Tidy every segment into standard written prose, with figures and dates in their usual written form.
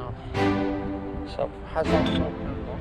now. So has that opened up?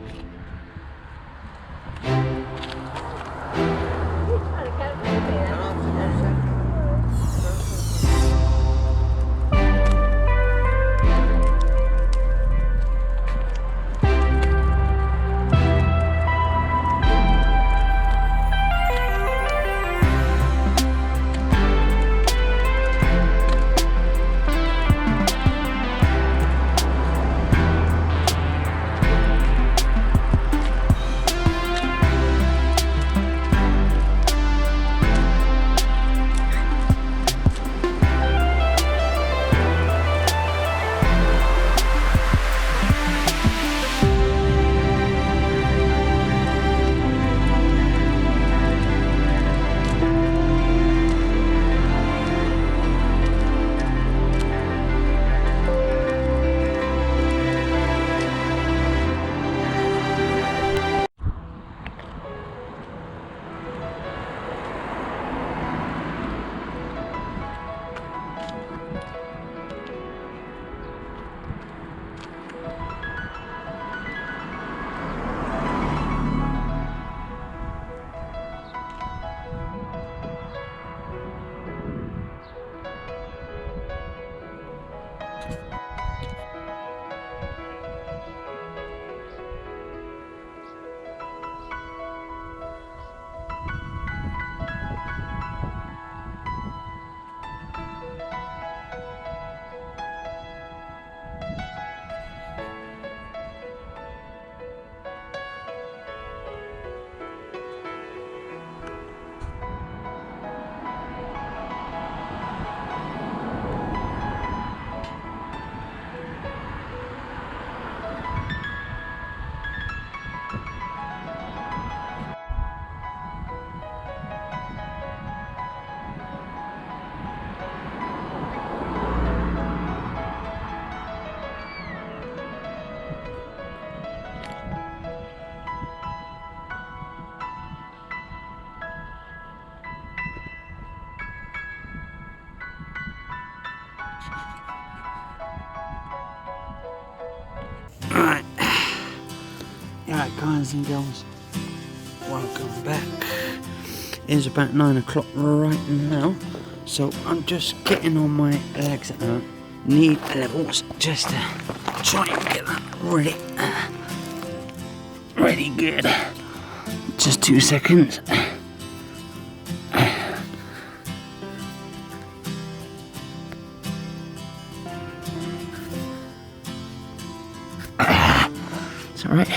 Alright guys and girls, welcome back. It's about 9 o'clock right now, so I'm just getting on my legs at the moment. Knee levels just to try and get that really good. Just 2 seconds. It's alright.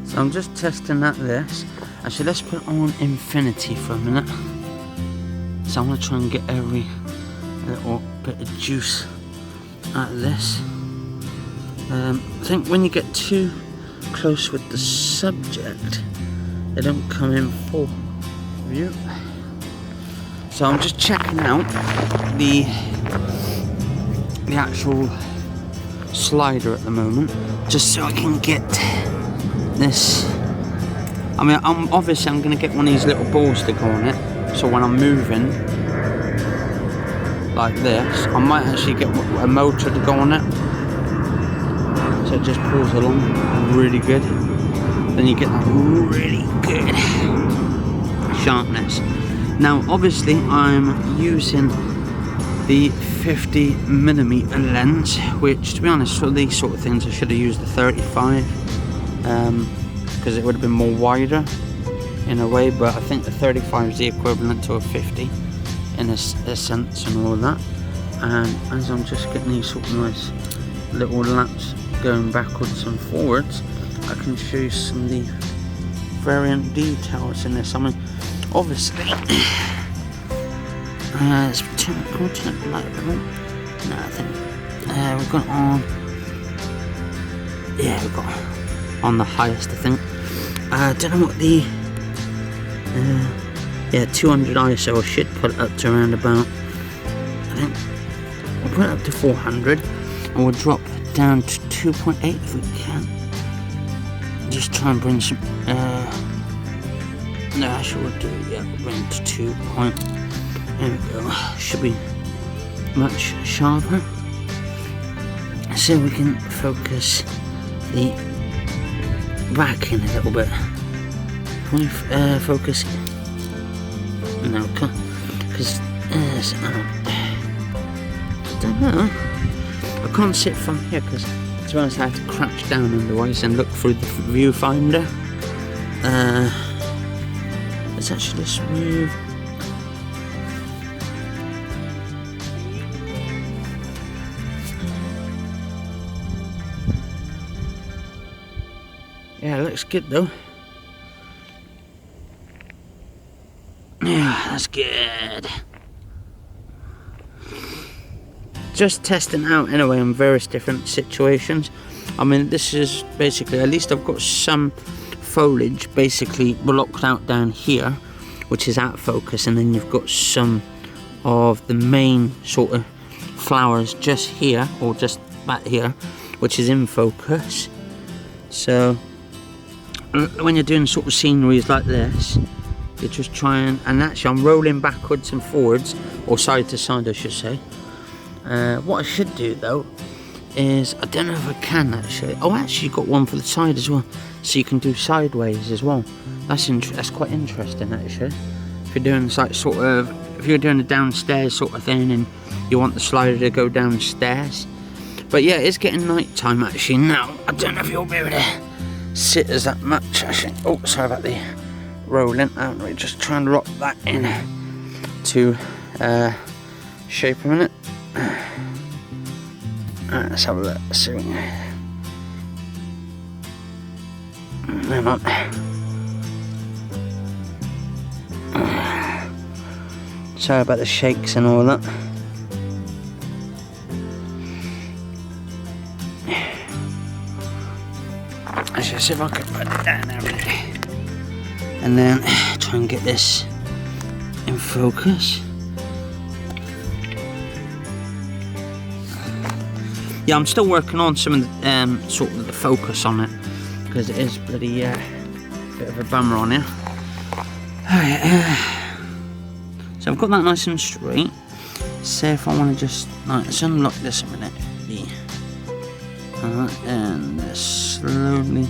So I'm just testing at this. Actually, let's put it on infinity for a minute. So I'm going to try and get every little bit of juice out of this. I think when you get too close with the subject, they don't come in full view. So I'm just checking out the actual slider at the moment, just so I can get this. I mean, I'm going to get one of these little balls to go on it, so when I'm moving like this, I might actually get a motor to go on it, so it just pulls along really good. Then you get that really good sharpness. Now obviously I'm using the 50mm lens, which to be honest for these sort of things I should have used the 35, because it would have been more wider in a way, but I think the 35 is the equivalent to a 50 in a sense and all that. And as I'm just getting these sort of nice little laps going backwards and forwards, I can show you some of the variant details in this. I mean, obviously, it's turn the light a bit more. No, I think we've got on. Yeah, we've got on the highest, I think. I don't know what the. Yeah, 200 ISO. I should put it up to around about. I think we'll put it up to 400, and we'll drop down to 2.8 if we can. just try and bring some, no, I should do, yeah, bring it to 2 point. There we go, should be much sharper. So we can focus the back in a little bit. Can we focus? No, because I don't know. I can't sit from here because, to be honest, I have to crouch down otherwise and look through the viewfinder. Let's actually smooth. Yeah, it looks good though. Yeah, that's good. Just testing out anyway in various different situations. I mean, this is basically, at least I've got some foliage basically blocked out down here, which is out of focus, and then you've got some of the main sort of flowers just here, or just back here, which is in focus. So when you're doing sort of sceneries like this, you're just trying, and actually I'm rolling backwards and forwards, or side to side I should say. What I should do though is, I don't know if I can actually, oh actually you've got one for the side as well, so you can do sideways as well. That's quite interesting actually. If you're doing like sort of, if you're doing a downstairs sort of thing and you want the slider to go downstairs. But yeah, it's getting night time actually now. I don't know if you'll be able to sit as that much actually. Oh, sorry about the rolling. I'm really just trying to lock that in to shape a minute. Let's have a look. So, hang on. Sorry about the shakes and all that. Let's just see if I can put it down there a minute. And then try and get this in focus. Yeah, I'm still working on some of the sort of the focus on it, because it is bloody bit of a bummer on here. Alright, so I've got that nice and straight. Say if I want to just, let's unlock this a minute. And slowly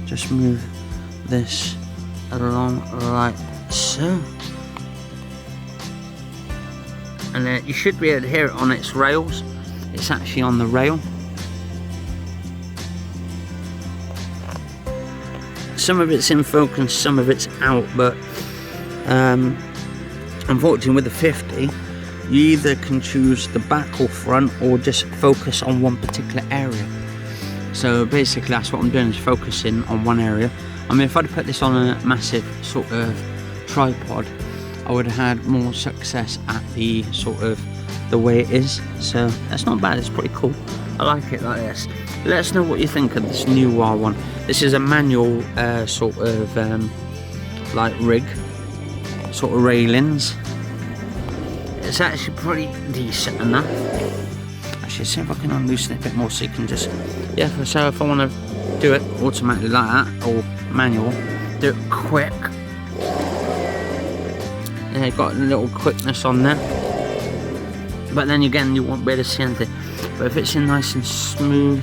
just move this along like so. And then you should be able to hear it on its rails. It's actually on the rail. Some of it's in focus, some of it's out, but unfortunately with the 50, you either can choose the back or front, or just focus on one particular area. So basically that's what I'm doing, is focusing on one area. I mean, if I'd put this on a massive sort of tripod, I would have had more success at the sort of the way it is. So that's not bad, it's pretty cool. I like it like this. Let us know what you think of this new one. This is a manual sort of like rig, sort of railings. It's actually pretty decent enough. Actually, see if I can unloosen it a bit more so you can just, yeah, so if I want to do it automatically like that, or manual, do it quick. Yeah, got a little quickness on there. But then again, you won't be able to see anything. But if it's in nice and smooth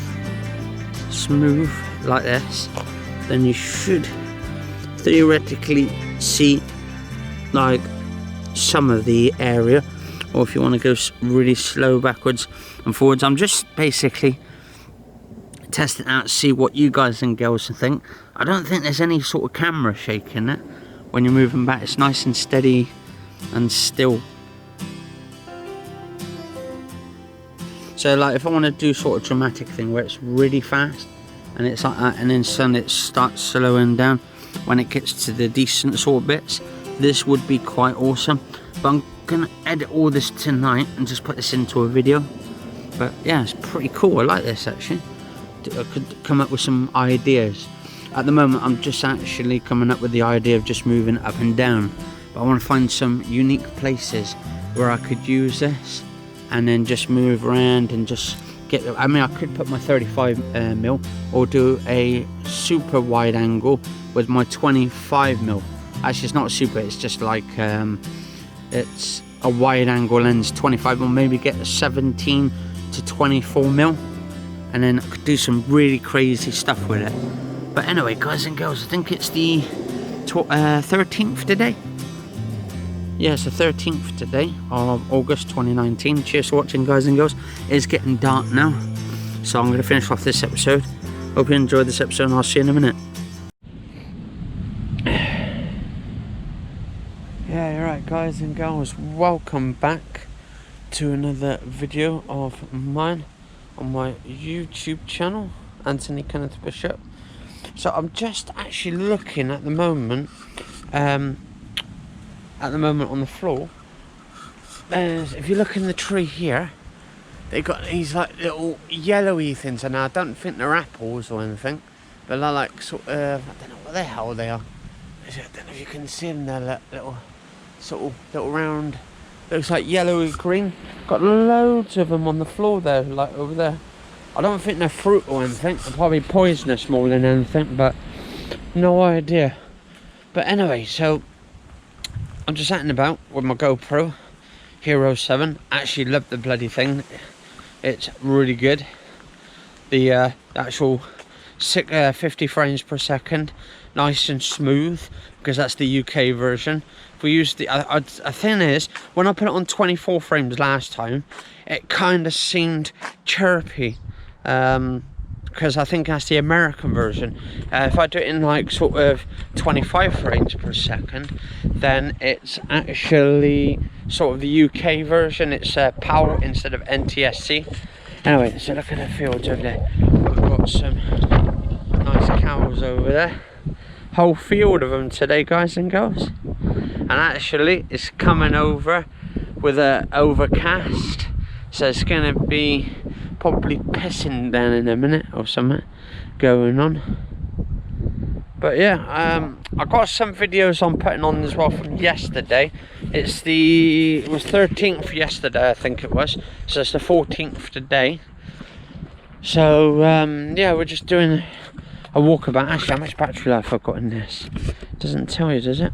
like this, then you should theoretically see like some of the area. Or if you want to go really slow backwards and forwards, I'm just basically testing out to see what you guys and girls think. I don't think there's any sort of camera shake in it when you're moving back. It's nice and steady and still. So like if I want to do sort of dramatic thing where it's really fast and it's like that, and then suddenly it starts slowing down when it gets to the decent sort of bits, this would be quite awesome. But I'm gonna edit all this tonight and just put this into a video. But yeah, it's pretty cool. I like this actually. I could come up with some ideas. At the moment I'm just actually coming up with the idea of just moving up and down, but I want to find some unique places where I could use this and then just move around and just I mean, I could put my 35mm or do a super wide angle with my 25mm. Actually, it's not super, it's just like it's a wide angle lens, 25mm, maybe get a 17 to 24mm, and then I could do some really crazy stuff with it. But anyway, guys and girls, I think it's the 13th today. Yeah, it's the 13th today of August 2019. Cheers for watching, guys and girls. It's getting dark now, so I'm going to finish off this episode. Hope you enjoyed this episode, and I'll see you in a minute. Yeah, you're right, guys and girls. Welcome back to another video of mine on my YouTube channel, Anthony Kenneth Bishop. So I'm just actually looking at the moment on the floor. If you look in the tree here, they got these like little yellowy things, and I don't think they're apples or anything, but they're like sort of, I don't know what the hell they are. I don't know if you can see them. They're little round, looks like yellowy green. Got loads of them on the floor there, like over there. I don't think they're fruit or anything. They're probably poisonous more than anything, but no idea. But anyway, so I'm just out and about with my GoPro Hero 7. Actually love the bloody thing. It's really good. The actual 50 frames per second, nice and smooth, because that's the UK version. If we use the thing is, when I put it on 24 frames last time, it kind of seemed chirpy, because I think that's the American version. If I do it in like sort of 25 frames per second, then it's actually sort of the UK version. It's PAL instead of NTSC. Anyway, so look at the fields over there. We've got some nice cows over there. Whole field of them today, guys and girls. And actually it's coming over with a overcast, so it's gonna be probably pissing down in a minute or something going on. But yeah, I got some videos I'm putting on as well from yesterday. It was 13th yesterday, I think it was, so it's the 14th today. So yeah, we're just doing a walkabout. Actually, how much battery life I've got in this? Doesn't tell you, does it?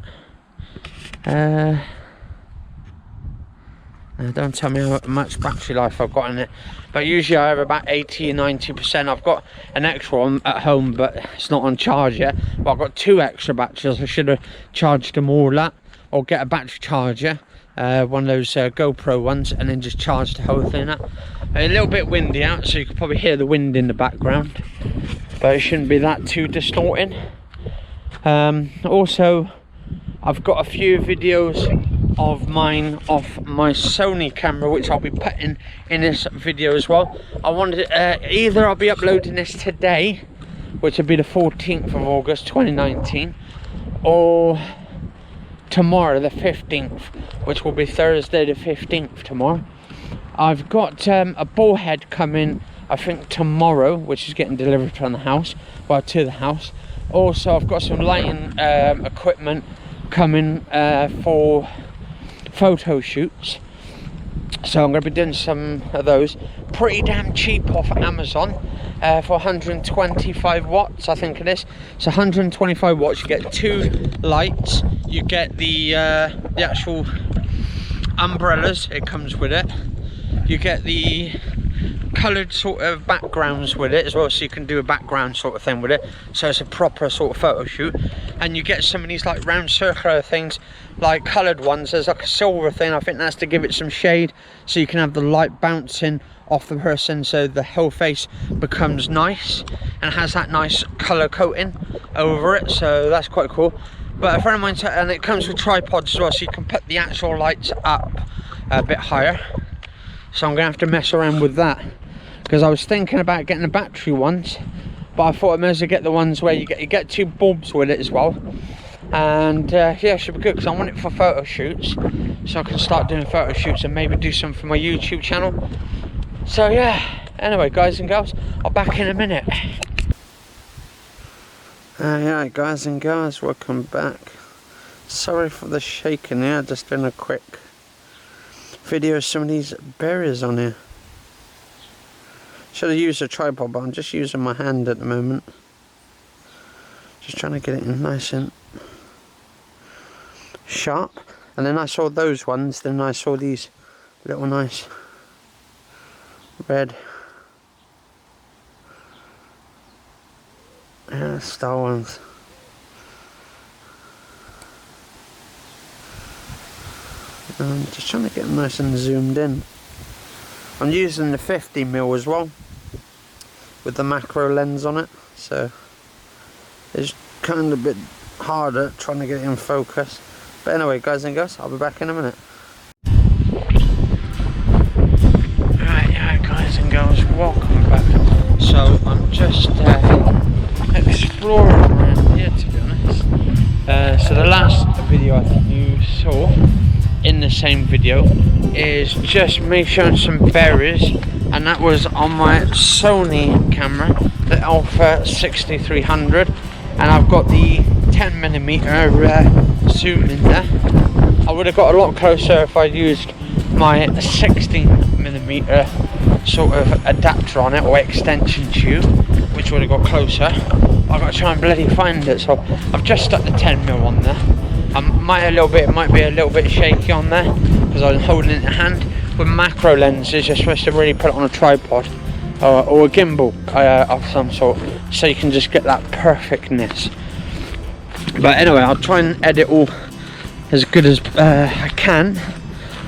Don't tell me how much battery life I've got in it, but usually I have about 80 or 90%. I've got an extra one at home, but it's not on charge yet. But I've got 2 extra batteries. I should have charged them all up, or get a battery charger, one of those GoPro ones, and then just charge the whole thing up. A little bit windy out, so you can probably hear the wind in the background, but it shouldn't be that too distorting. Also, I've got a few videos of mine off my Sony camera, which I'll be putting in this video as well. I wanted either I'll be uploading this today, which will be the 14th of August 2019, or tomorrow the 15th, which will be Thursday the 15th tomorrow. I've got a ball head coming, I think tomorrow, which is getting delivered from the house, well, to the house. Also, I've got some lighting equipment coming for photo shoots, so I'm going to be doing some of those. Pretty damn cheap off Amazon, for 125 watts, I think it is. So 125 watts, you get 2 lights, you get the actual umbrellas, it comes with it, you get the coloured sort of backgrounds with it as well, so you can do a background sort of thing with it, so it's a proper sort of photo shoot. And you get some of these like round circular things, like coloured ones. There's like a silver thing, I think that's to give it some shade, so you can have the light bouncing off the person, so the whole face becomes nice and has that nice colour coating over it, so that's quite cool. But a friend of mine said, and it comes with tripods as well, so you can put the actual lights up a bit higher. So I'm gonna have to mess around with that, because I was thinking about getting the battery ones, but I thought I may as well get the ones where you get 2 bulbs with it as well. And yeah, it should be good, because I want it for photo shoots, so I can start doing photo shoots and maybe do some for my YouTube channel. So yeah, anyway, guys and girls, I'll be back in a minute. Yeah, guys and girls, welcome back. Sorry for the shaking here, just doing a quick video of some of these berries on here. Should have used a tripod, but I'm just using my hand at the moment. Just trying to get it in nice and sharp. And then I saw those ones, then I saw these little nice red star ones. I'm just trying to get them nice and zoomed in. I'm using the 50mm as well, with the macro lens on it, so it's kind of a bit harder trying to get it in focus. But anyway, guys and girls, I'll be back in a minute. Right, yeah, guys and girls, welcome back. So I'm just exploring around here, to be honest. So the last video I think you saw in the same video is just me showing some berries, and that was on my Sony camera, the Alpha 6300, and I've got the 10mm zoom in there. I would have got a lot closer if I used my 16mm sort of adapter on it, or extension tube, which would have got closer. I've got to try and bloody find it, so I've just stuck the 10mm on there. It might be a little bit shaky on there because I'm holding it in the hand. With macro lenses, you're supposed to really put it on a tripod or a gimbal of some sort, so you can just get that perfectness. But anyway, I'll try and edit all as good as I can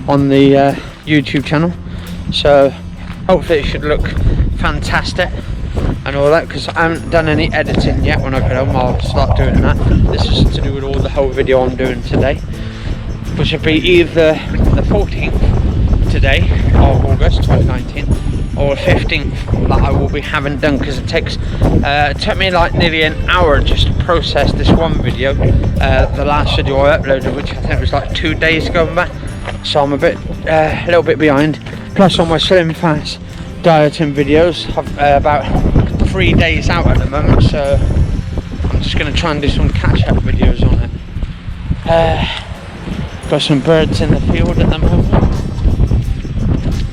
on the YouTube channel, so hopefully it should look fantastic and all that, because I haven't done any editing yet. When I get home I'll start doing that. This is to do with all the whole video I'm doing today, which will be either the 14th today of August 2019 or the 15th that I will be having done, because it took me like nearly an hour just to process this one video. The last video I uploaded, which I think was like 2 days ago back, so I'm a little bit behind. Plus on my slim fast dieting videos, about 3 days out at the moment, so I'm just going to try and do some catch-up videos on it. Got some birds in the field at the moment,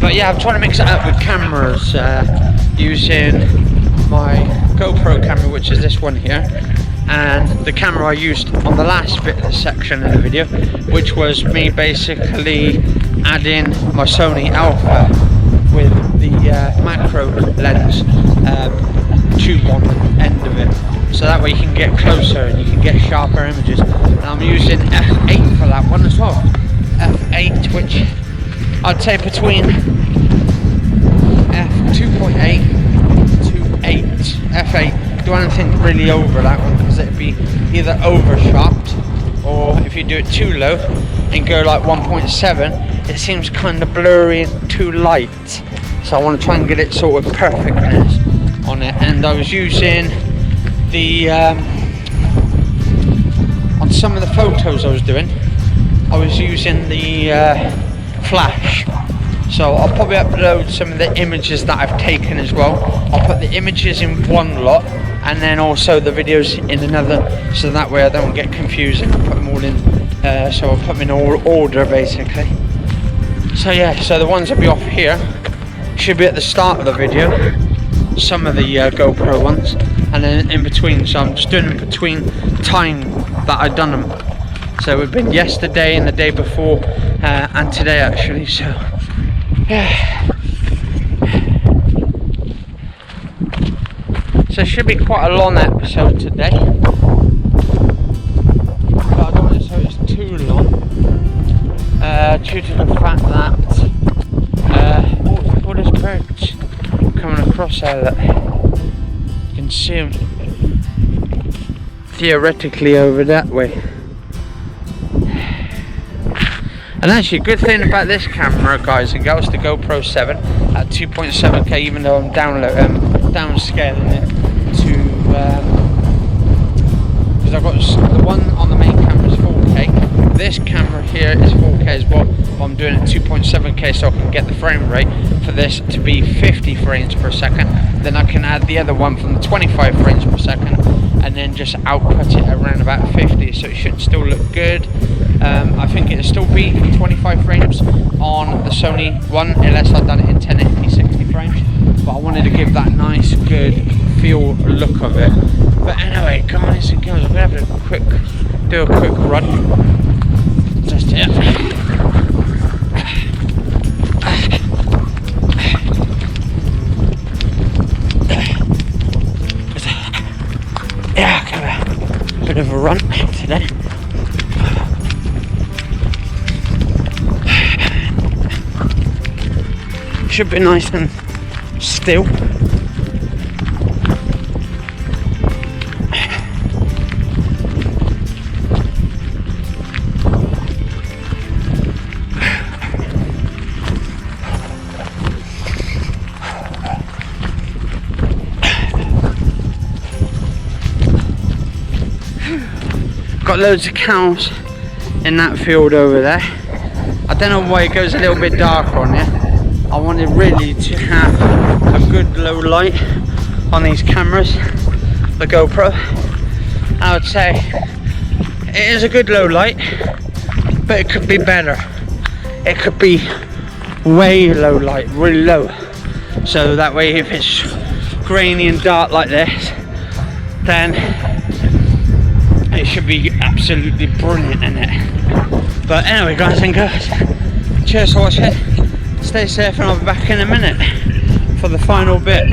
but yeah, I'm trying to mix it up with cameras, using my GoPro camera, which is this one here, and the camera I used on the last section of the video, which was me basically adding my Sony Alpha with the macro lens tube on the end of it, so that way you can get closer and you can get sharper images. And I'm using f8 for that one as well, f8, which I'd say between f2.8 to 8, f8. Do anything really over that one, because it'd be either overshopped, or if you do it too low and go like 1.7, it seems kind of blurry and too light. So I want to try and get it sort of perfectness on it. And I was using the on some of the photos I was doing, I was using the flash. So I'll probably upload some of the images that I've taken as well. I'll put the images in one lot and then also the videos in another, so that way I don't get confused and put them all in. So I'll put them in all order basically. So yeah, so the ones that be off here should be at the start of the video, some of the GoPro ones, and then in between. So I'm just doing in between time that I've done them. So we've been yesterday and the day before, and today actually. So yeah. So it should be quite a long episode today, but I don't want it so it's too long, due to the fact that all these birds coming across there, that you can see them theoretically over that way. And actually, a good thing about this camera, guys and girls, the GoPro 7 at 2.7K, even though I'm downscaling it to, because I've got the one on the main camera is 4K. This camera here is 4K as well, but I'm doing it 2.7K so I can get the frame rate for this to be 50 frames per second. Then I can add the other one from the 25 frames per second, and then just output it around about 50, so it should still look good. I think it'll still be 25 frames on the Sony one, unless I've done it in 1080 60 frames. but I wanted to give that nice, good feel look of it. But anyway, guys and girls, I'm gonna have do a quick run. Just here. Yeah, kind of a bit of a run today. Should be nice and still. Got loads of cows in that field over there. I don't know why it goes a little bit darker on here. I wanted really to have a good low light on these cameras, the GoPro. I would say it is a good low light, but it could be better. It could be way low light, really low. So that way if it's grainy and dark like this, then it should be absolutely brilliant in it. But anyway, guys and girls, cheers for watching. Stay safe and I'll be back in a minute for the final bit.